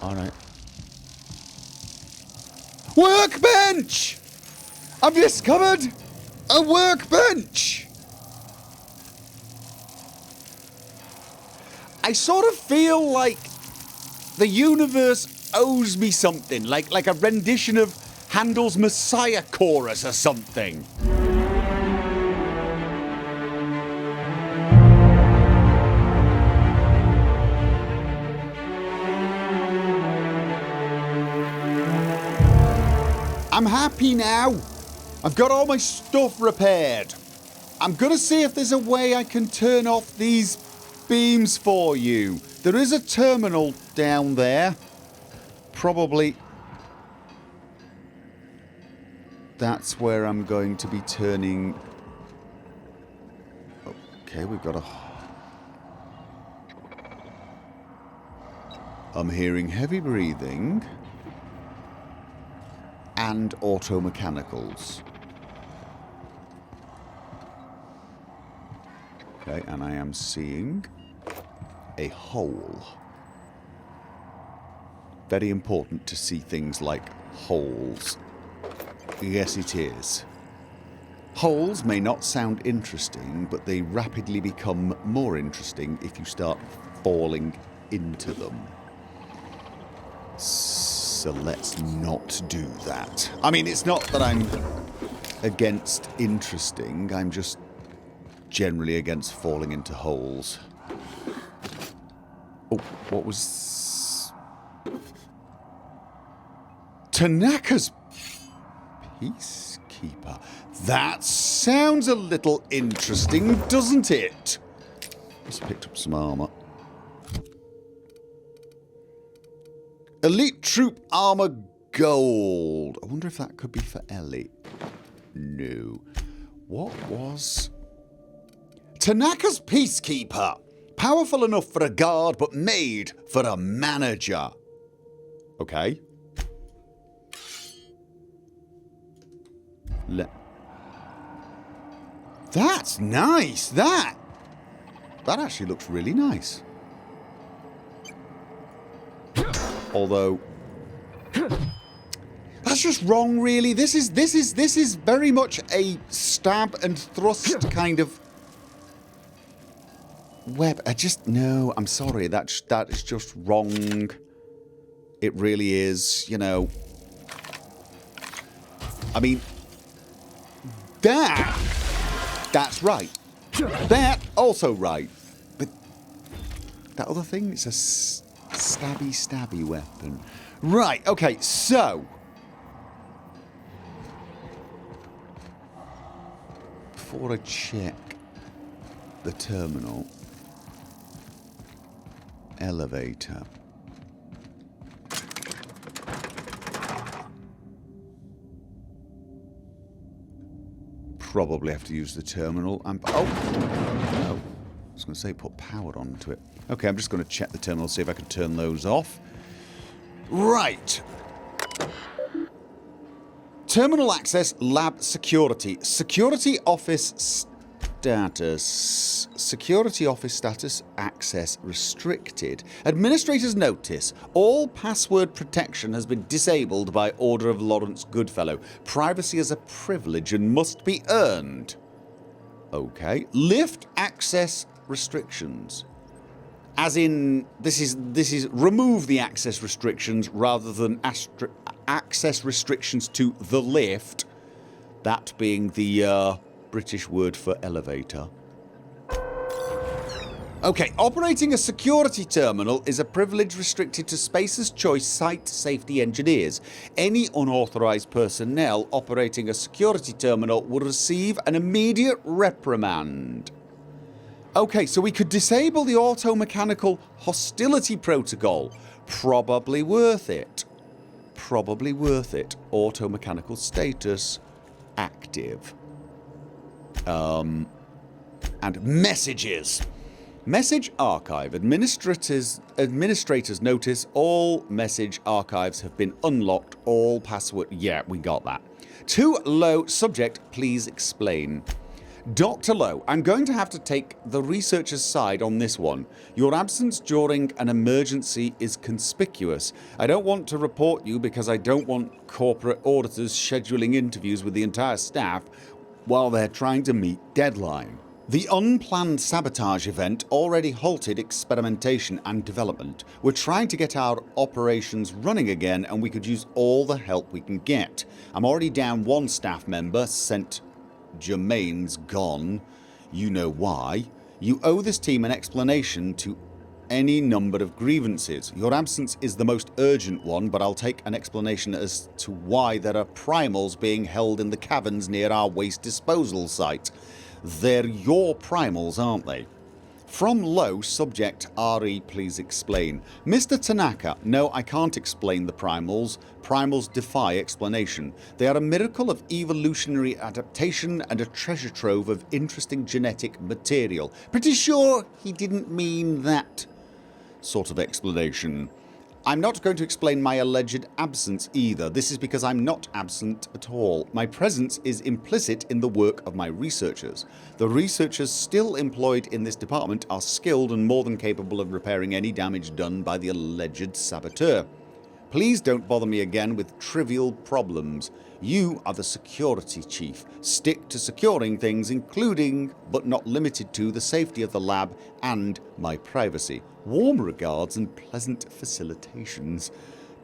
Alright. Workbench! I've discovered a workbench! I sort of feel like the universe owes me something, like a rendition of Handel's Messiah chorus or something. I'm happy now. I've got all my stuff repaired. I'm gonna see if there's a way I can turn off these beams for you. There is a terminal down there. Probably that's where I'm going to be turning. Okay, we've got a... I'm hearing heavy breathing and auto mechanicals. Okay, and I am seeing a hole. Very important to see things like holes. Yes, it is. Holes may not sound interesting, but they rapidly become more interesting if you start falling into them. So let's not do that. I mean, it's not that I'm against interesting, I'm just generally against falling into holes. Oh, what was... Tanaka's Peacekeeper. That sounds a little interesting, doesn't it? Just picked up some armour. Elite Troop Armour Gold. I wonder if that could be for Ellie. No. What was... Tanaka's Peacekeeper. Powerful enough for a guard, but made for a manager. Okay. That's nice. That actually looks really nice. Although that's just wrong, really. This is very much a stab and thrust kind of web. No. I'm sorry. That is just wrong. It really is. You know. I mean, that's right. That also right. But that other thing, it's a stabby weapon. Right, okay, so before I check the terminal, elevator. Probably have to use the terminal. Oh, no. I was going to say put power onto it. Okay, I'm just going to check the terminal, see if I can turn those off. Right. Terminal access, lab security. Security office status. Security office status, access restricted. Administrator's notice. All password protection has been disabled by order of Lawrence Goodfellow. Privacy is a privilege and must be earned. Okay. Lift access restrictions. As in, this is remove the access restrictions rather than access restrictions to the lift. That being the British word for elevator. Okay, operating a security terminal is a privilege restricted to Spacer's Choice site safety engineers. Any unauthorized personnel operating a security terminal will receive an immediate reprimand. Okay, so we could disable the auto-mechanical hostility protocol. Probably worth it. Probably worth it. Auto-mechanical status active. And messages. Message archive. Administrators notice all message archives have been unlocked. All password... Yeah, we got that. Too low. Subject, please explain. Dr. Lowe, I'm going to have to take the researcher's side on this one. Your absence during an emergency is conspicuous. I don't want to report you because I don't want corporate auditors scheduling interviews with the entire staff while they're trying to meet deadline. The unplanned sabotage event already halted experimentation and development. We're trying to get our operations running again and we could use all the help we can get. I'm already down one staff member, St. Germain's gone. You know why. You owe this team an explanation to any number of grievances. Your absence is the most urgent one, but I'll take an explanation as to why there are primals being held in the caverns near our waste disposal site. They're your primals, aren't they? From Low, subject RE, please explain. Mr. Tanaka, no, I can't explain the primals. Primals defy explanation. They are a miracle of evolutionary adaptation and a treasure trove of interesting genetic material. Pretty sure he didn't mean that sort of explanation. I'm not going to explain my alleged absence either. This is because I'm not absent at all. My presence is implicit in the work of my researchers. The researchers still employed in this department are skilled and more than capable of repairing any damage done by the alleged saboteur. Please don't bother me again with trivial problems. You are the security chief. Stick to securing things, including, but not limited to, the safety of the lab and my privacy. Warm regards and pleasant facilitations.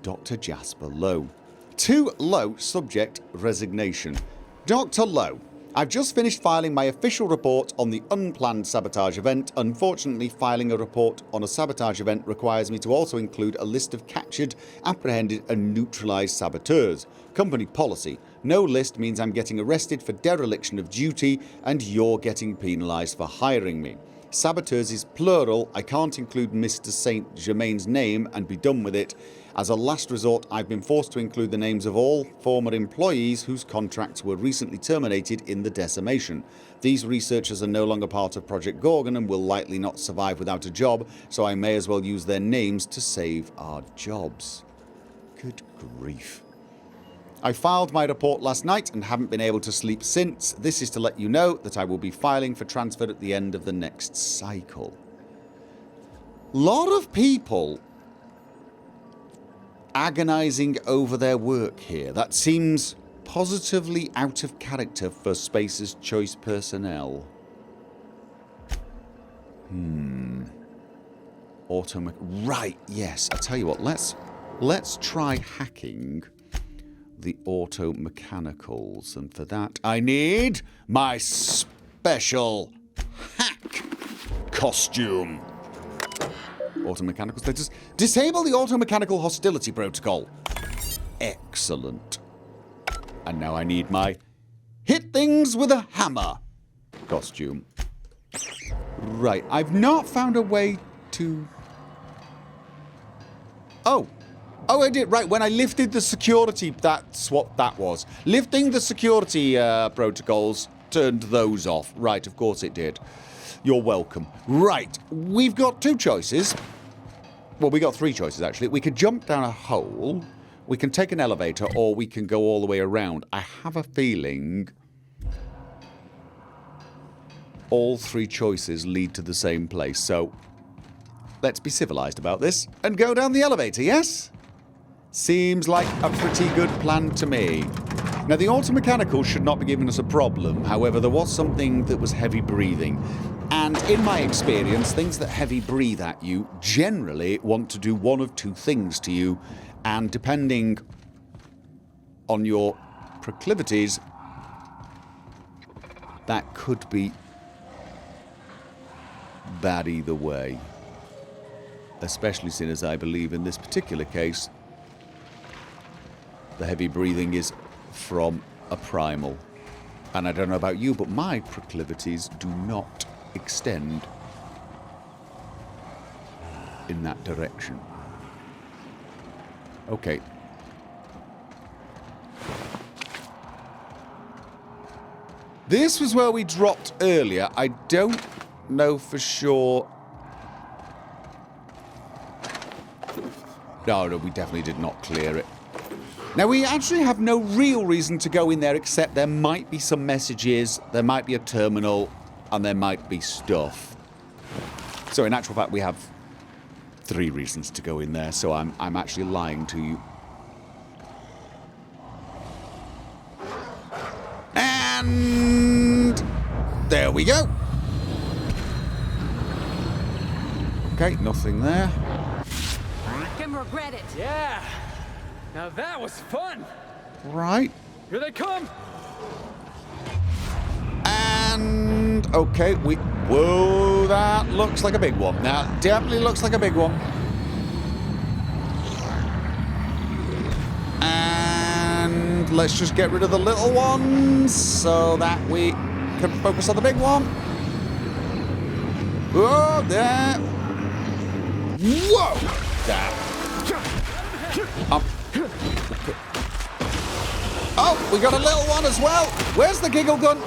Dr. Jasper Lowe. To Lowe, subject resignation. Dr. Lowe, I've just finished filing my official report on the unplanned sabotage event. Unfortunately, filing a report on a sabotage event requires me to also include a list of captured, apprehended and neutralised saboteurs. Company policy. No list means I'm getting arrested for dereliction of duty and you're getting penalised for hiring me. Saboteurs is plural. I can't include Mr. St. Germain's name and be done with it. As a last resort, I've been forced to include the names of all former employees whose contracts were recently terminated in the decimation. These researchers are no longer part of Project Gorgon and will likely not survive without a job, so I may as well use their names to save our jobs. Good grief. I filed my report last night and haven't been able to sleep since. This is to let you know that I will be filing for transfer at the end of the next cycle. Lot of people agonising over their work here. That seems positively out of character for Space's choice personnel. Right, yes. I tell you what, let's try hacking the auto mechanicals, and for that I need my special hack costume. Auto mechanical status. Disable the auto mechanical hostility protocol. Excellent. And now I need my hit things with a hammer costume. Right, I've not found a way to... Oh, I did. Right, when I lifted the security, that's what that was. Lifting the security protocols turned those off. Right, of course it did. You're welcome. Right, we've got two choices. Well, we got three choices, actually. We could jump down a hole, we can take an elevator, or we can go all the way around. I have a feeling all three choices lead to the same place, so let's be civilised about this and go down the elevator, yes? Seems like a pretty good plan to me. Now, the auto-mechanical should not be giving us a problem. However, there was something that was heavy breathing. And in my experience, things that heavy breathe at you generally want to do one of two things to you. And depending on your proclivities, that could be bad either way. Especially seeing as I believe in this particular case, the heavy breathing is from a primal. And I don't know about you, but my proclivities do not extend in that direction. Okay. This was where we dropped earlier. I don't know for sure. No, we definitely did not clear it. Now, we actually have no real reason to go in there except there might be some messages, there might be a terminal, and there might be stuff. So in actual fact, we have 3 reasons to go in there, so I'm actually lying to you. And there we go. Okay, nothing there. I can regret it. Yeah. Now that was fun. Right. Here they come. And okay, whoa, that looks like a big one. Now, definitely looks like a big one. And let's just get rid of the little ones so that we can focus on the big one. Whoa, there. Whoa! There. Okay. Oh, we got a little one as well. Where's the giggle gun?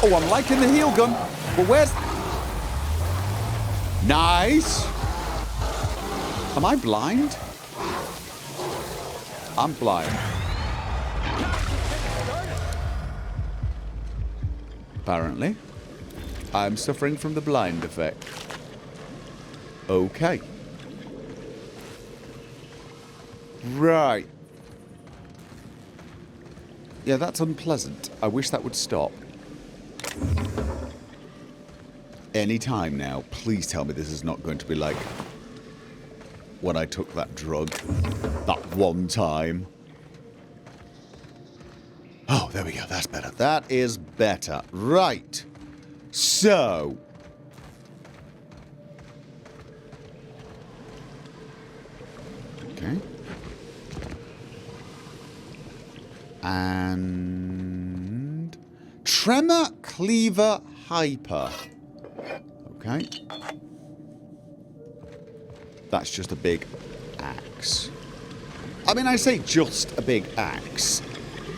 Oh, I'm liking the heel gun. But where's... Nice. Am I blind? I'm blind. Apparently. I'm suffering from the blind effect. Okay. Right. Yeah, that's unpleasant. I wish that would stop. Any time now, please tell me this is not going to be like when I took that drug that one time. Oh, there we go. That's better. That is better. Right. So. Okay. And Tremor Cleaver Hyper. Okay. That's just a big axe. I mean, I say just a big axe.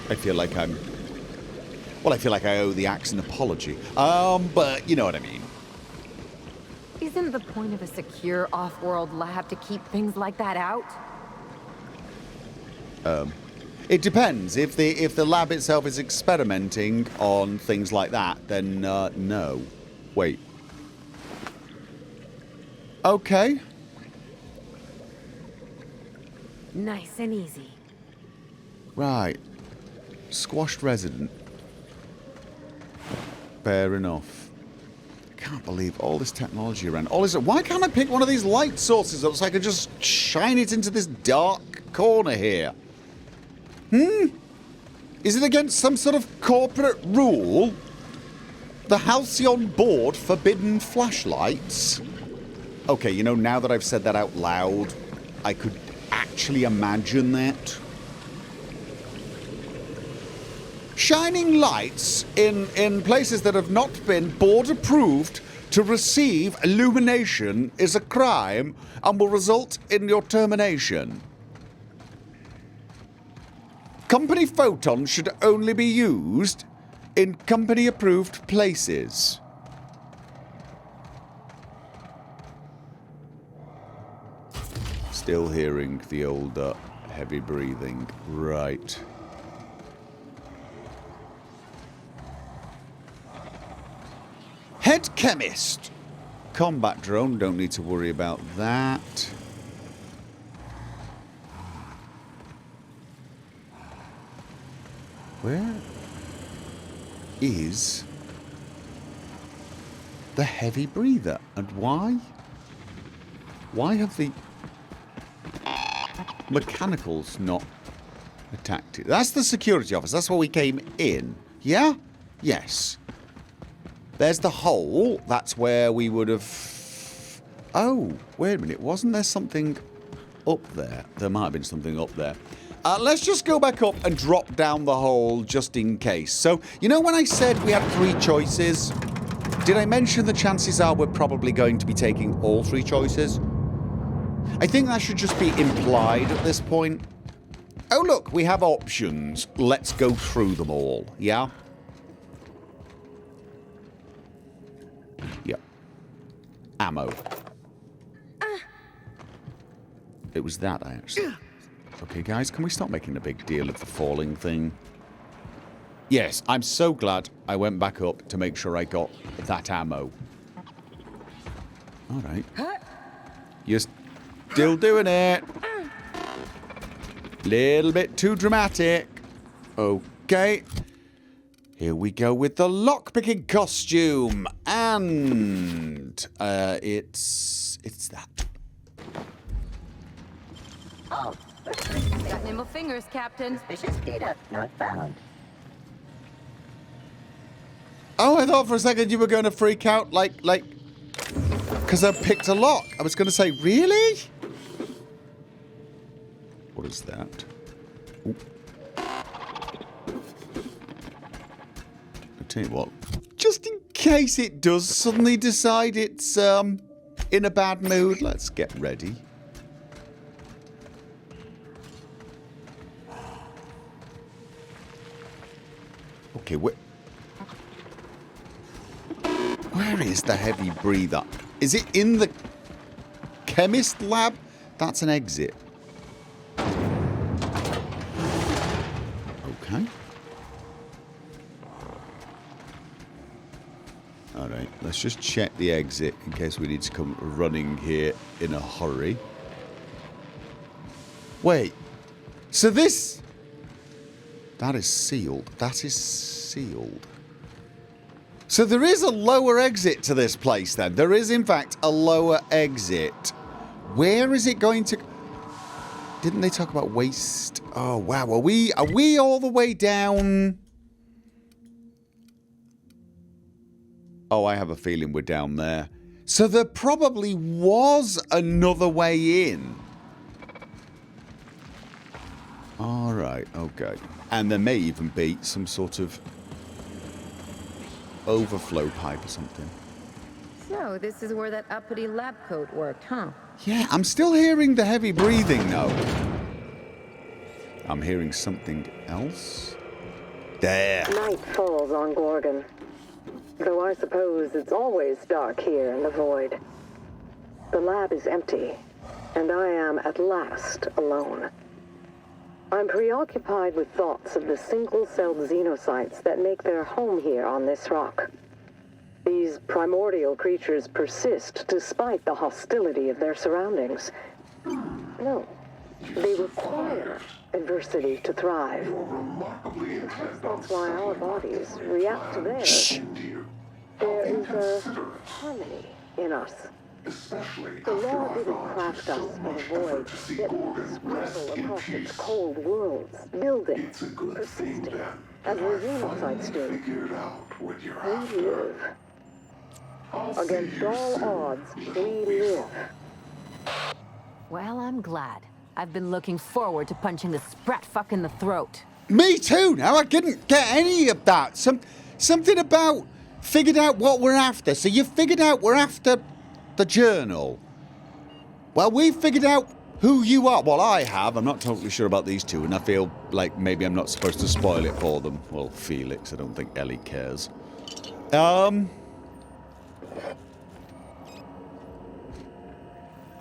I feel like I'm... Well, I feel like I owe the axe an apology. But you know what I mean. Isn't the point of a secure off-world lab to keep things like that out? It depends. If the lab itself is experimenting on things like that, then no. Wait. Okay. Nice and easy. Right. Squashed resident. Fair enough. I can't believe all this technology around. All this. Why can't I pick one of these light sources up so I can just shine it into this dark corner here? Is it against some sort of corporate rule? The Halcyon board forbidden flashlights? Okay, you know, now that I've said that out loud, I could actually imagine that. Shining lights in places that have not been board approved to receive illumination is a crime and will result in your termination. Company photons should only be used in company-approved places. Still hearing the old heavy breathing. Right. Head chemist. Combat drone, don't need to worry about that. Where is the heavy breather? And why? Why have the mechanicals not attacked it? That's the security office. That's where we came in. Yeah? Yes. There's the hole. That's where we would have... Oh, wait a minute. Wasn't there something up there? There might have been something up there. Let's just go back up and drop down the hole just in case. So, you know when I said we had 3 choices? Did I mention the chances are we're probably going to be taking all 3 choices? I think that should just be implied at this point. Oh look, we have options. Let's go through them all, yeah? Yeah. Ammo. It was that I actually... Okay, guys, can we stop making a big deal of the falling thing? Yes, I'm so glad I went back up to make sure I got that ammo. Alright. You're still doing it. Little bit too dramatic. Okay. Here we go with the lockpicking costume. And it's that. Oh, got nimble fingers, Captain. Suspicious data not found. Oh, I thought for a second you were going to freak out, like, because I picked a lock. I was going to say, really? What is that? Ooh. I'll tell you what, just in case it does suddenly decide it's, in a bad mood, let's get ready. Okay, where is the heavy breather? Is it in the chemist lab? That's an exit. Okay. Alright, let's just check the exit in case we need to come running here in a hurry. Wait. So this... That is sealed. That is sealed. So there is a lower exit to this place then. There is in fact a lower exit. Where is it going to... Didn't they talk about waste? Oh wow, are we all the way down? Oh, I have a feeling we're down there. So there probably was another way in. Alright, okay. And there may even be some sort of overflow pipe or something. So, this is where that uppity lab coat worked, huh? Yeah, I'm still hearing the heavy breathing though. I'm hearing something else. There. Night falls on Gorgon. Though I suppose it's always dark here in the void. The lab is empty, and I am at last alone. I'm preoccupied with thoughts of the single-celled xenocytes that make their home here on this rock. These primordial creatures persist despite the hostility of their surroundings. No, they require adversity to thrive. That's why our bodies react to theirs. There is a harmony in us. The law didn't craft us in a void, yet scramble across its cold worlds, building, persisting, as the xenocytes do. We live. Against all odds, we live. Well, I'm glad. I've been looking forward to punching the sprat fuck in the throat. Me too. Now I didn't get any of that. Something about figured out what we're after. So you figured out we're after the journal. Well, we figured out who you are. Well, I have. I'm not totally sure about these two, and I feel like maybe I'm not supposed to spoil it for them. Well, Felix. I don't think Ellie cares.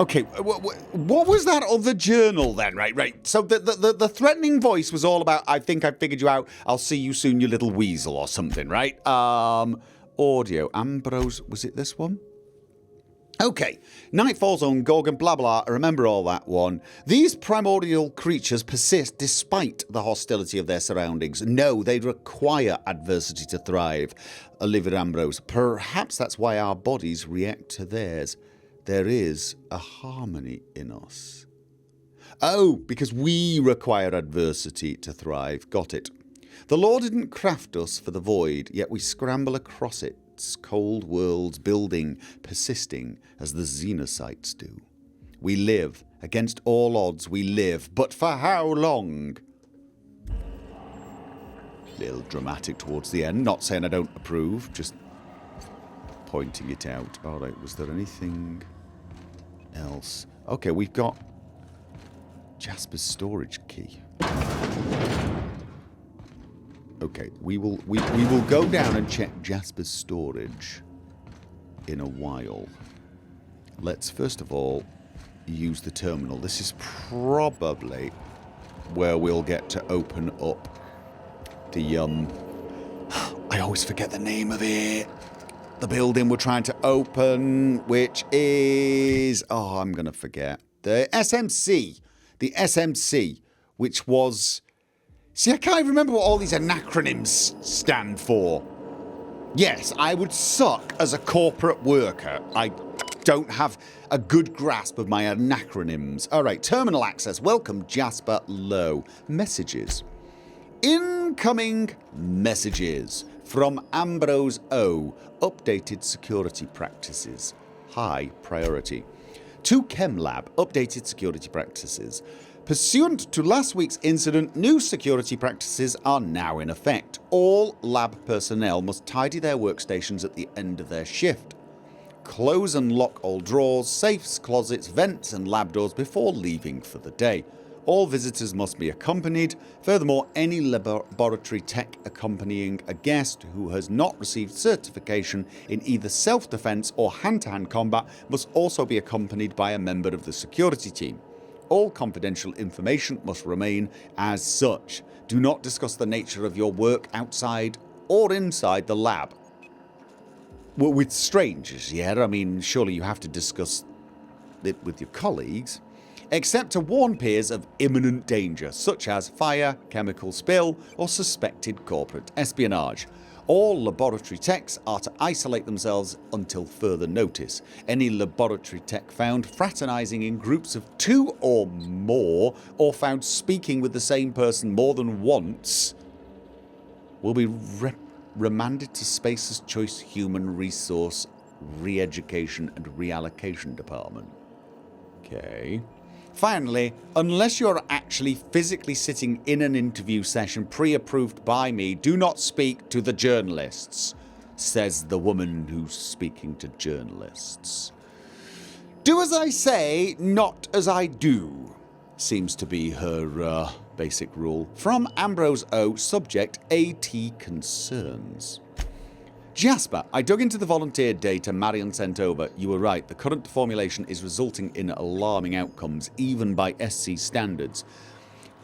Okay, what was that other journal then? Right. So the threatening voice was all about, I think I figured you out, I'll see you soon, you little weasel, or something, right? Audio, Ambrose, was it this one? Okay, Night Falls on Gorgon, blah blah, I remember all that one. These primordial creatures persist despite the hostility of their surroundings. No, they require adversity to thrive. Olivia Ambrose, perhaps that's why our bodies react to theirs. There is a harmony in us. Oh, because we require adversity to thrive. Got it. The Lord didn't craft us for the void, yet we scramble across its cold worlds, building, persisting, as the xenocytes do. We live. Against all odds, we live. But for how long? Little dramatic towards the end. Not saying I don't approve, just pointing it out. All right, was there anything else? Okay, we've got Jasper's storage key. Okay, we will go down and check Jasper's storage in a while. Let's first of all use the terminal. This is probably where we'll get to open up the, I always forget the name of it. The building we're trying to open, which is... Oh, I'm going to forget. The SMC. The SMC, which was... See, I can't even remember what all these acronyms stand for. Yes, I would suck as a corporate worker. I don't have a good grasp of my acronyms. All right, terminal access. Welcome, Jasper Lowe. Messages. Incoming messages from Ambrose O. Updated security practices. High priority. To ChemLab. Updated security practices. Pursuant to last week's incident, new security practices are now in effect. All lab personnel must tidy their workstations at the end of their shift. Close and lock all drawers, safes, closets, vents and lab doors before leaving for the day. All visitors must be accompanied. Furthermore, any laboratory tech accompanying a guest who has not received certification in either self-defense or hand-to-hand combat must also be accompanied by a member of the security team. All confidential information must remain as such. Do not discuss the nature of your work outside or inside the lab. Well, with strangers, yeah? I mean, surely you have to discuss it with your colleagues. Except to warn peers of imminent danger, such as fire, chemical spill, or suspected corporate espionage. All laboratory techs are to isolate themselves until further notice. Any laboratory tech found fraternising in groups of 2 or more, or found speaking with the same person more than once, will be remanded to Space's Choice Human Resource Re-Education and Reallocation Department. Okay. Finally, unless you're actually physically sitting in an interview session pre-approved by me, do not speak to the journalists, says the woman who's speaking to journalists. Do as I say, not as I do, seems to be her basic rule. From Ambrose O, subject AT concerns. Jasper, I dug into the volunteer data Marion sent over. You were right, the current formulation is resulting in alarming outcomes, even by SC standards.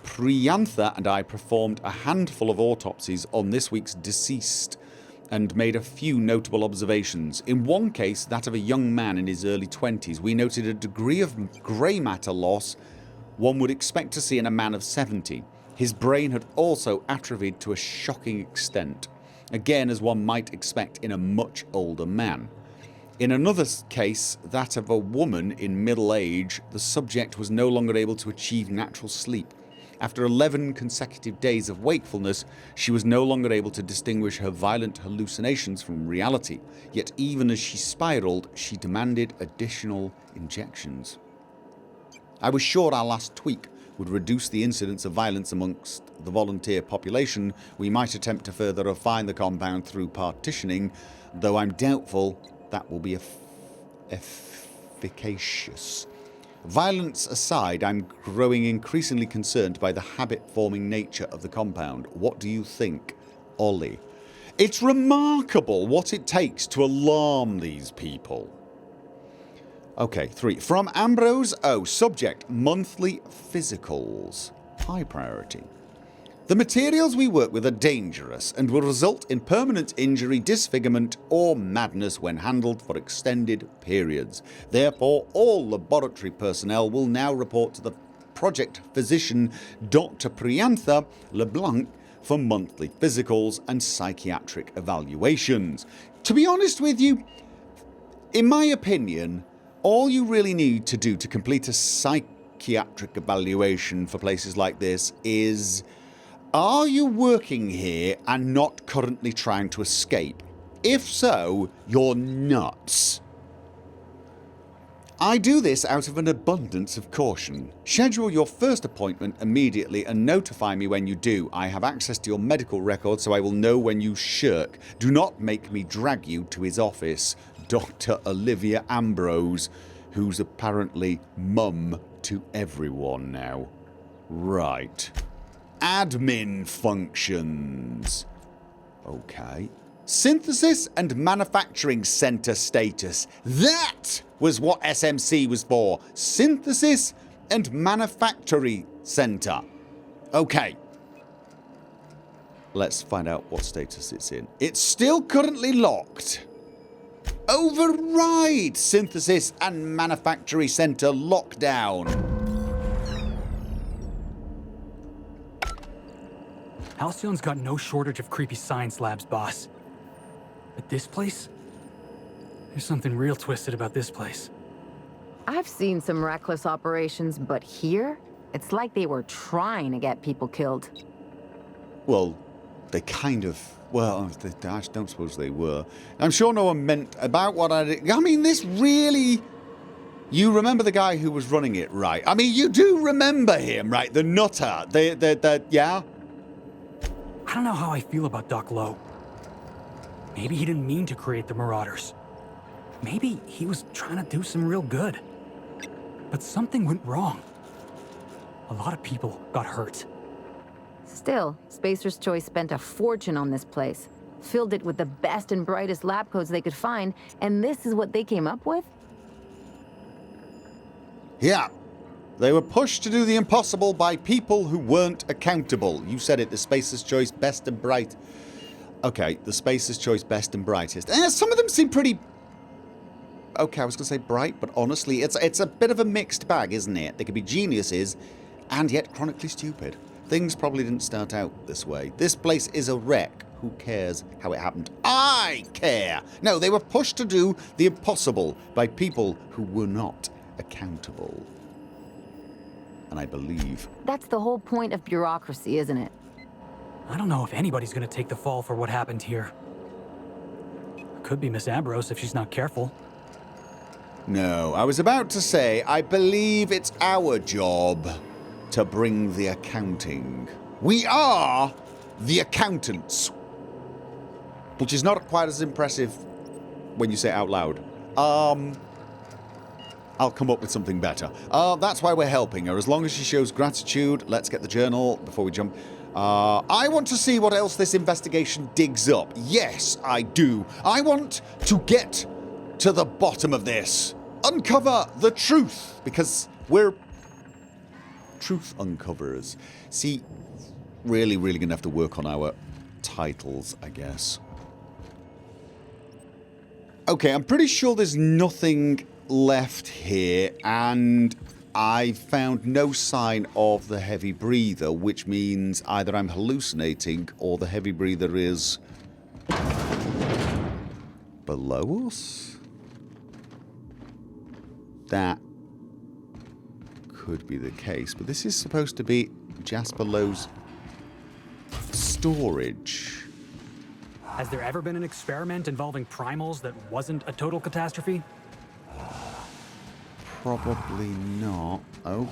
Priantha and I performed a handful of autopsies on this week's deceased and made a few notable observations. In one case, that of a young man in his early 20s, we noted a degree of grey matter loss one would expect to see in a man of 70. His brain had also atrophied to a shocking extent. Again, as one might expect in a much older man. In another case, that of a woman in middle age, the subject was no longer able to achieve natural sleep. After 11 consecutive days of wakefulness, she was no longer able to distinguish her violent hallucinations from reality. Yet even as she spiraled, she demanded additional injections. I was sure our last tweak would reduce the incidence of violence amongst the volunteer population. We might attempt to further refine the compound through partitioning, though I'm doubtful that will be efficacious. Violence aside, I'm growing increasingly concerned by the habit-forming nature of the compound. What do you think, Ollie? It's remarkable what it takes to alarm these people. Okay, 3. From Ambrose O. Subject, monthly physicals. High priority. The materials we work with are dangerous and will result in permanent injury, disfigurement or madness when handled for extended periods. Therefore, all laboratory personnel will now report to the project physician Dr. Priantha LeBlanc for monthly physicals and psychiatric evaluations. To be honest with you, in my opinion, all you really need to do to complete a psychiatric evaluation for places like this is, are you working here and not currently trying to escape? If so, you're nuts. I do this out of an abundance of caution. Schedule your first appointment immediately and notify me when you do. I have access to your medical record, so I will know when you shirk. Do not make me drag you to his office. Dr. Olivia Ambrose, who's apparently mum to everyone now. Right. Admin functions. Okay. Synthesis and Manufacturing Center status. That was what SMC was for. Synthesis and Manufacturing Center. Okay. Let's find out what status it's in. It's still currently locked. Override Synthesis and Manufactory Center lockdown. Halcyon's got no shortage of creepy science labs, boss. But this place? There's something real twisted about this place. I've seen some reckless operations, but here, it's like they were trying to get people killed. Well, they kind of... Well, I don't suppose they were. I'm sure no one meant about what I did. I mean, this really... You remember the guy who was running it, right? I mean, you do remember him, right? The nutter. Yeah? I don't know how I feel about Doc Lowe. Maybe he didn't mean to create the Marauders. Maybe he was trying to do some real good. But something went wrong. A lot of people got hurt. Still, Spacer's Choice spent a fortune on this place. Filled it with the best and brightest lab coats they could find, and this is what they came up with? Yeah. They were pushed to do the impossible by people who weren't accountable. You said it, the Spacer's Choice best and bright. Okay, the Spacer's Choice best and brightest. Some of them seem pretty... Okay, I was going to say bright, but honestly, it's a bit of a mixed bag, isn't it? They could be geniuses, and yet chronically stupid. Things probably didn't start out this way. This place is a wreck. Who cares how it happened? I care! No, they were pushed to do the impossible by people who were not accountable. And I believe... That's the whole point of bureaucracy, isn't it? I don't know if anybody's gonna take the fall for what happened here. Could be Miss Ambrose if she's not careful. No, I was about to say, I believe it's our job to bring the accounting. We are the accountants. Which is not quite as impressive when you say it out loud. I'll come up with something better. That's why we're helping her. As long as she shows gratitude, let's get the journal before we jump. I want to see what else this investigation digs up. Yes, I do. I want to get to the bottom of this. Uncover the truth, because we're truth uncoverers. See, really going to have to work on our titles, I guess. Okay, I'm pretty sure there's nothing left here, and I found no sign of the heavy breather, which means either I'm hallucinating or the heavy breather is below us? That could be the case, but this is supposed to be Jasper Lowe's storage. Has there ever been an experiment involving primals that wasn't a total catastrophe? Probably not. Okay.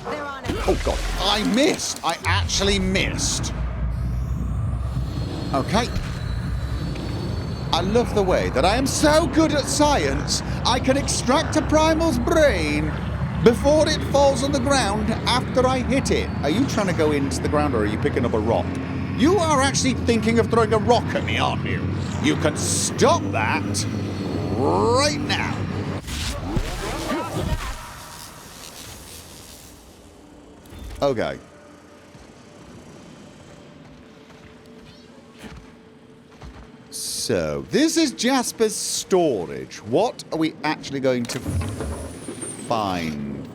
They're on it. Oh god, I missed! I actually missed. Okay. I love the way that I am so good at science, I can extract a primal's brain before it falls on the ground after I hit it. Are you trying to go into the ground or are you picking up a rock? You are actually thinking of throwing a rock at me, aren't you? You can stop that right now. Okay. So, this is Jasper's storage. What are we actually going to find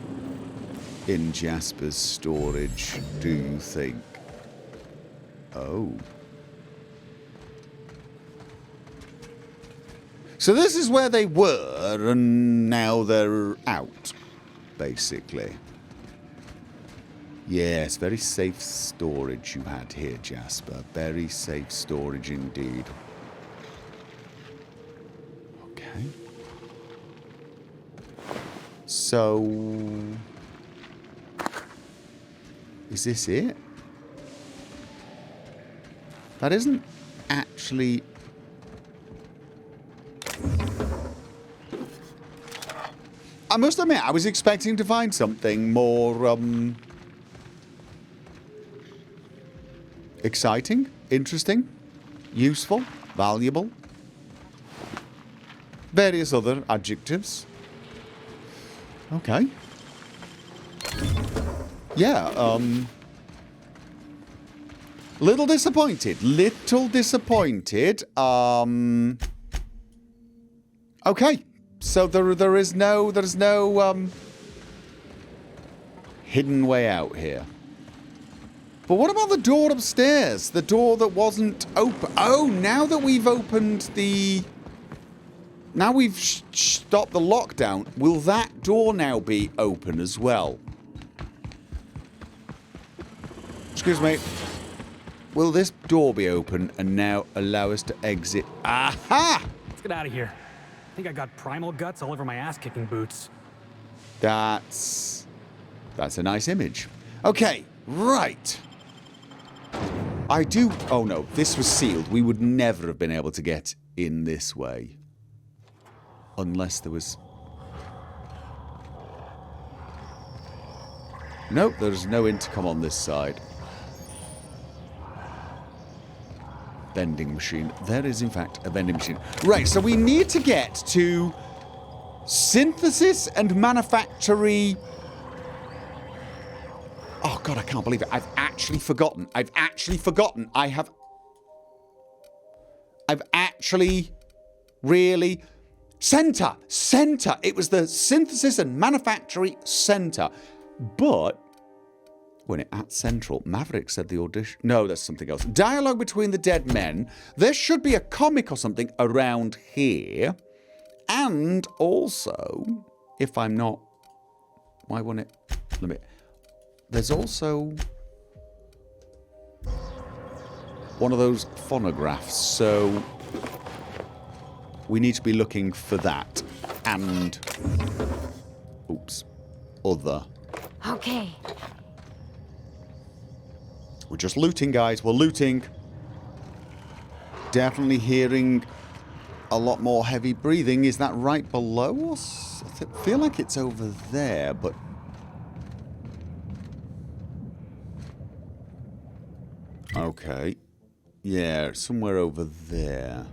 in Jasper's storage, do you think? Oh. So this is where they were, and now they're out, basically. Yes, very safe storage you had here, Jasper. Very safe storage indeed. Okay. So... is this it? That isn't actually... I must admit, I was expecting to find something more, exciting, interesting, useful, valuable. Various other adjectives. Okay. Yeah, Little disappointed. Little disappointed. Okay. So there is no hidden way out here. But what about the door upstairs? The door that wasn't open. Oh, now that we've opened the... Now we've stopped the lockdown, will that door now be open as well? Excuse me. Will this door be open and now allow us to exit? Aha! Let's get out of here. I think I got primal guts all over my ass-kicking boots. That's a nice image. Okay, right. I do... Oh no, this was sealed. We would never have been able to get in this way. Unless there was... Nope, there's no intercom on this side. Vending machine. There is, in fact, a vending machine. Right, so we need to get to synthesis and manufactory... Oh, God, I can't believe it. I've actually forgotten. I've actually... Really... Center! It was the synthesis and manufactory center. But... When it at Central, Maverick said the audition... No, that's something else. Dialogue between the dead men. There should be a comic or something around here. And also, if I'm not... Why won't it... Let me... There's also... one of those phonographs, so... We need to be looking for that. And... Oops. Other. Okay. We're just looting, guys. We're looting. Definitely hearing a lot more heavy breathing. Is that right below us? I feel like it's over there, but... Okay. Yeah, somewhere over there.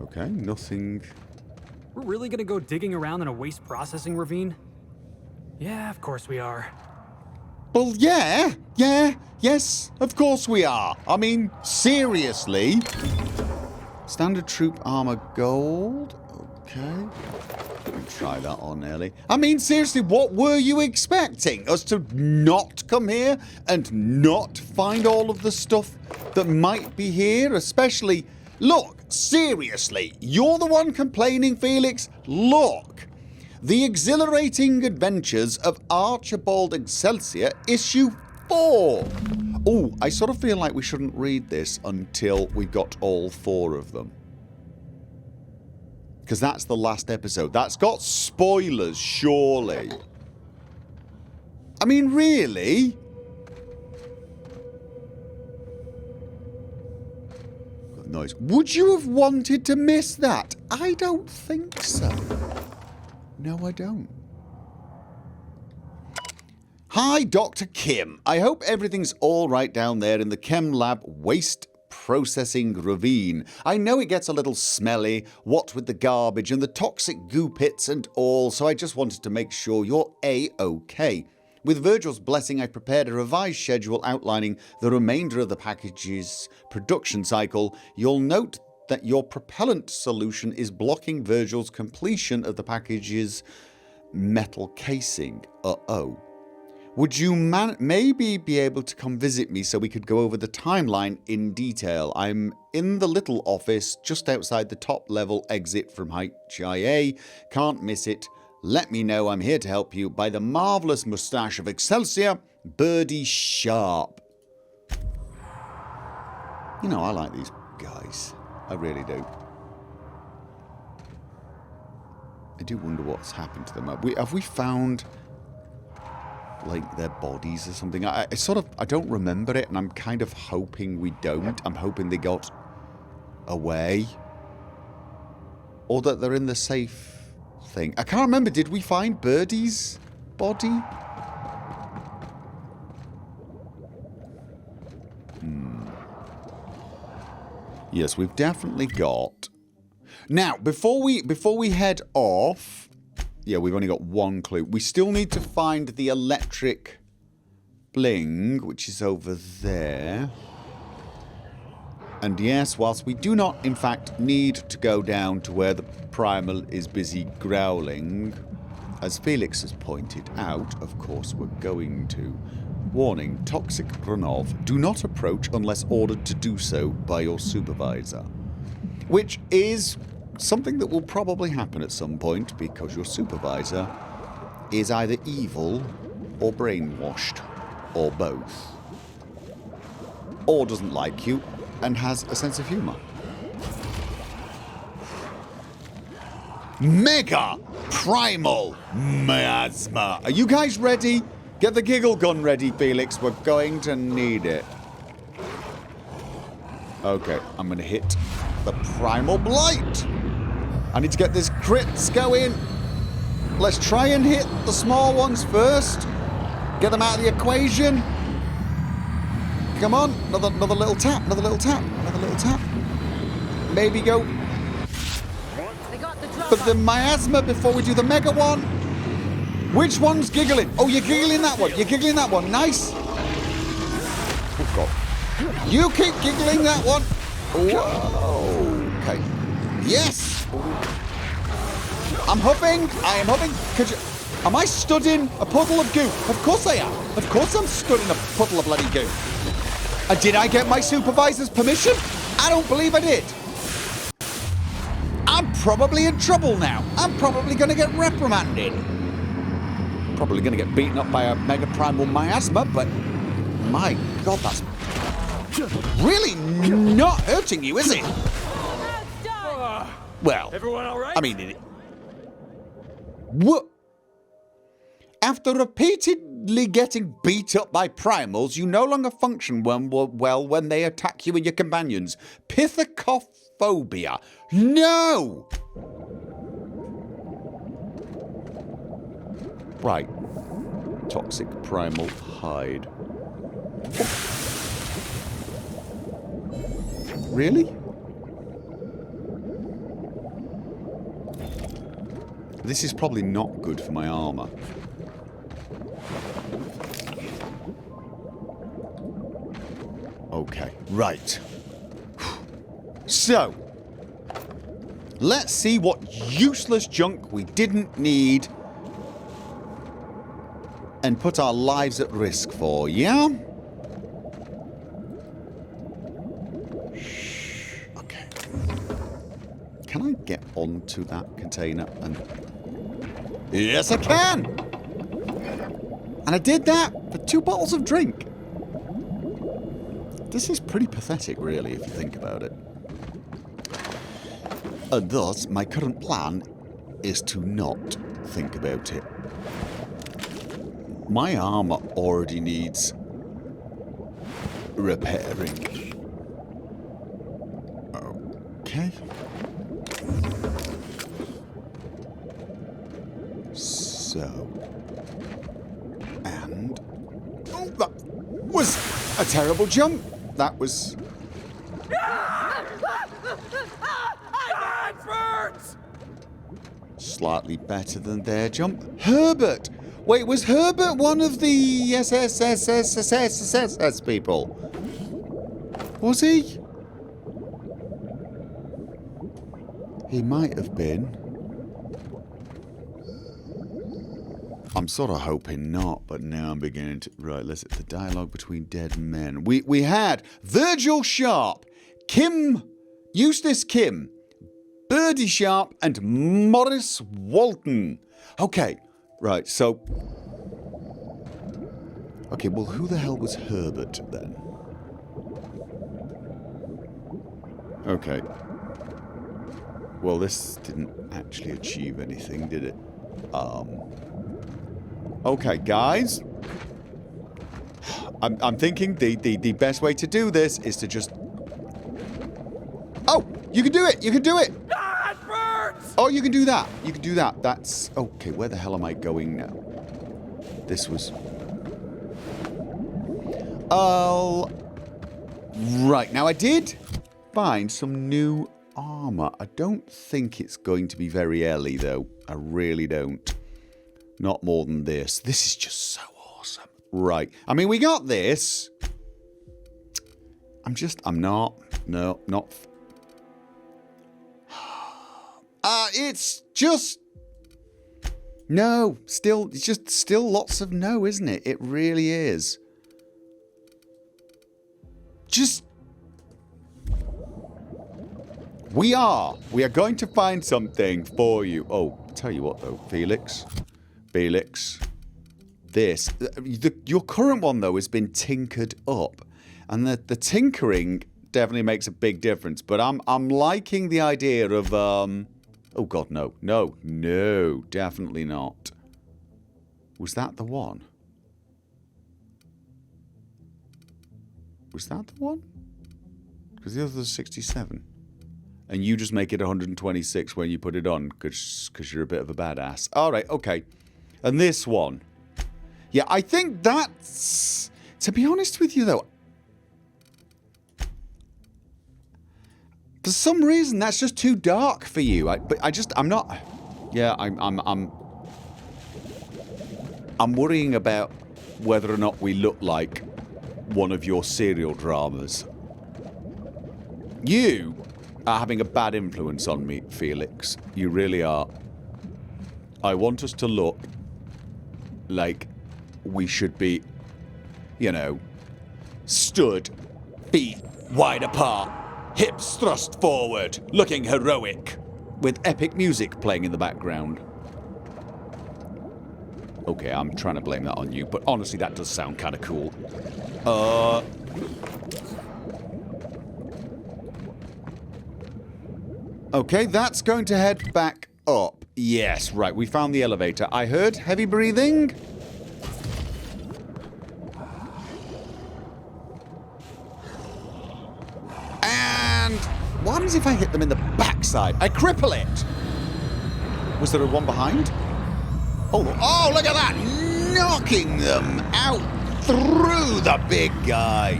Okay, nothing... We're really gonna go digging around in a waste processing ravine? Yeah, of course we are. Well, yeah, yes, of course we are. I mean, seriously. Standard troop armor gold. Okay. Let's try that on, Ellie. I mean, seriously, what were you expecting? Us to not come here and not find all of the stuff that might be here? Especially, look, seriously, you're the one complaining, Felix? Look. The Exhilarating Adventures of Archibald Excelsior, Issue 4. Oh, I sort of feel like we shouldn't read this until we've got all 4 of them. Because that's the last episode. That's got spoilers, surely. I mean, really? Got noise. Would you have wanted to miss that? I don't think so. No, I don't. Hi, Dr. Kim. I hope everything's all right down there in the Chem Lab waste processing ravine. I know it gets a little smelly, what with the garbage and the toxic goo pits and all, so I just wanted to make sure you're A-OK. With Virgil's blessing, I prepared a revised schedule outlining the remainder of the package's production cycle. You'll note that your propellant solution is blocking Virgil's completion of the package's metal casing. Uh-oh. Would you maybe be able to come visit me so we could go over the timeline in detail? I'm in the little office just outside the top level exit from HIA. Can't miss it. Let me know. I'm here to help you. By the marvellous moustache of Excelsior, Birdie Sharp. You know, I like these guys. I really do. I do wonder what's happened to them. Have we found, like, their bodies or something? I don't remember it, and I'm kind of hoping we don't. I'm hoping they got away. Or that they're in the safe thing. I can't remember. Did we find Birdie's body? Yes, we've definitely got... Now, before we head off, Yeah, we've only got one clue. We still need to find the electric bling, which is over there. And yes, whilst we do not, in fact, need to go down to where the primal is busy growling, as Felix has pointed out, of course we're going to. Warning, toxic runoff. Do not approach unless ordered to do so by your supervisor. Which is something that will probably happen at some point, because your supervisor is either evil or brainwashed, or both. Or doesn't like you and has a sense of humour. Mega Primal Miasma. Are you guys ready? Get the giggle gun ready, Felix. We're going to need it. Okay, I'm going to hit the Primal Blight. I need to get this crits going. Let's try and hit the small ones first. Get them out of the equation. Come on. Another little tap. Another little tap. Another little tap. Maybe go for the miasma before we do the mega one. Which one's giggling? Oh, you're giggling that one. You're giggling that one. Nice. Oh, God. You keep giggling that one. Whoa. Okay. Yes. I'm huffing. I am huffing. Am I stood in a puddle of goo? Of course I am. Of course I'm stood in a puddle of bloody goo. And did I get my supervisor's permission? I don't believe I did. I'm probably in trouble now. I'm probably going to get reprimanded. Probably going to get beaten up by a mega primal miasma, but my God, that's really not hurting you, is it? Well, Everyone all right? I mean, what? After repeatedly getting beat up by primals, you no longer function well when they attack you and your companions. Pithecophobia. No! Right. Toxic primal hide. Really? This is probably not good for my armor. Okay, right. So, let's see what useless junk we didn't need and put our lives at risk for, yeah? Okay. Can I get onto that container and... Yes, I can! And I did that for 2 bottles of drink. This is pretty pathetic, really, if you think about it. And thus, my current plan is to not think about it. My armor already needs repairing. Okay. So. And. Oh, that was a terrible jump. That was. Slightly better than their jump. Herbert! Wait, was Herbert one of the SSSSSSSS people? Was he? He might have been. I'm sort of hoping not, but now I'm beginning to... Right, let's hit the dialogue between dead men. We had Virgil Sharp, Eustace Kim, Birdie Sharp, and Morris Walton. Okay, right, so... Okay, well, who the hell was Herbert, then? Okay. Well, this didn't actually achieve anything, did it? Okay, guys. I'm thinking the best way to do this is to just... Oh! You can do it! You can do it! Ah, it hurts! Oh, you can do that. You can do that. That's... Okay, where the hell am I going now? This was... Oh... Right, now I did find some new armor. I don't think it's going to be very Ellie, though. I really don't. Not more than this. This is just so awesome. Right. I mean, we got this. Not. It's just... No. It's just still lots of no, isn't it? It really is. Just... We are going to find something for you. Oh, tell you what though, Felix. Your current one though has been tinkered up. And the tinkering definitely makes a big difference. But I'm liking the idea of oh god, no. No, definitely not. Was that the one? Was that the one? Because the other's 67. And you just make it 126 when you put it on, because you're a bit of a badass. Alright, okay. And this one. Yeah, I think that's... To be honest with you, though... For some reason, that's just too dark for you. I'm not... Yeah, I'm worrying about whether or not we look like one of your serial dramas. You... are having a bad influence on me, Felix. You really are. I want us to look like we should be, you know, stood, feet wide apart, hips thrust forward, looking heroic, with epic music playing in the background. Okay, I'm trying to blame that on you, but honestly, that does sound kind of cool. Okay, that's going to head back up. Yes, right, we found the elevator. I heard heavy breathing. And what happens if I hit them in the backside? I cripple it. Was there a one behind? Oh, look at that! Knocking them out through the big guy.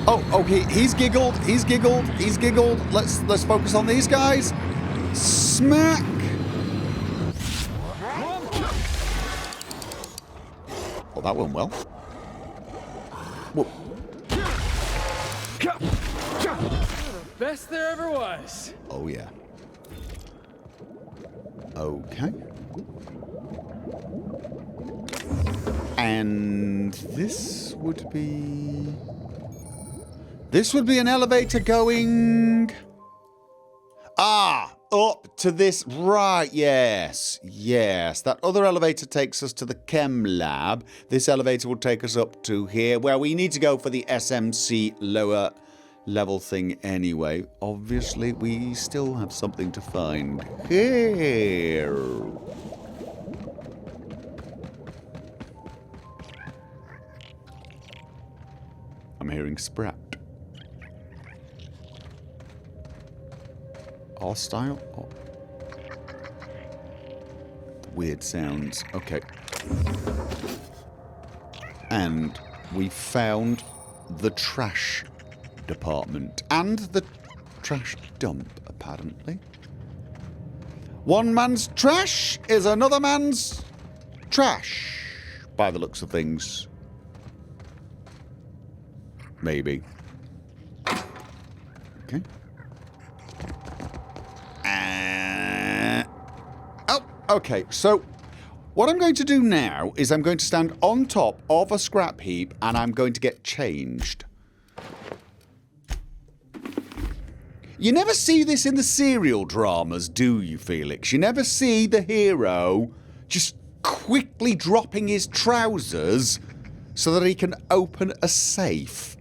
Oh, okay, he's giggled. Let's focus on these guys. Smack! Oh, that went well. Whoa. Best there ever was. Oh, yeah. Okay. And this would be... This would be an elevator going... up to this... Right, yes. Yes. That other elevator takes us to the chem lab. This elevator will take us up to here, where we need to go for the SMC lower level thing anyway. Obviously, we still have something to find here. I'm hearing Sprat. Hostile? Oh. Weird sounds. Okay. And we found the trash department. And the trash dump, apparently. One man's trash is another man's trash, by the looks of things. Maybe. Okay. Okay, so what I'm going to do now is I'm going to stand on top of a scrap heap and I'm going to get changed. You never see this in the serial dramas, do you, Felix? You never see the hero just quickly dropping his trousers so that he can open a safe.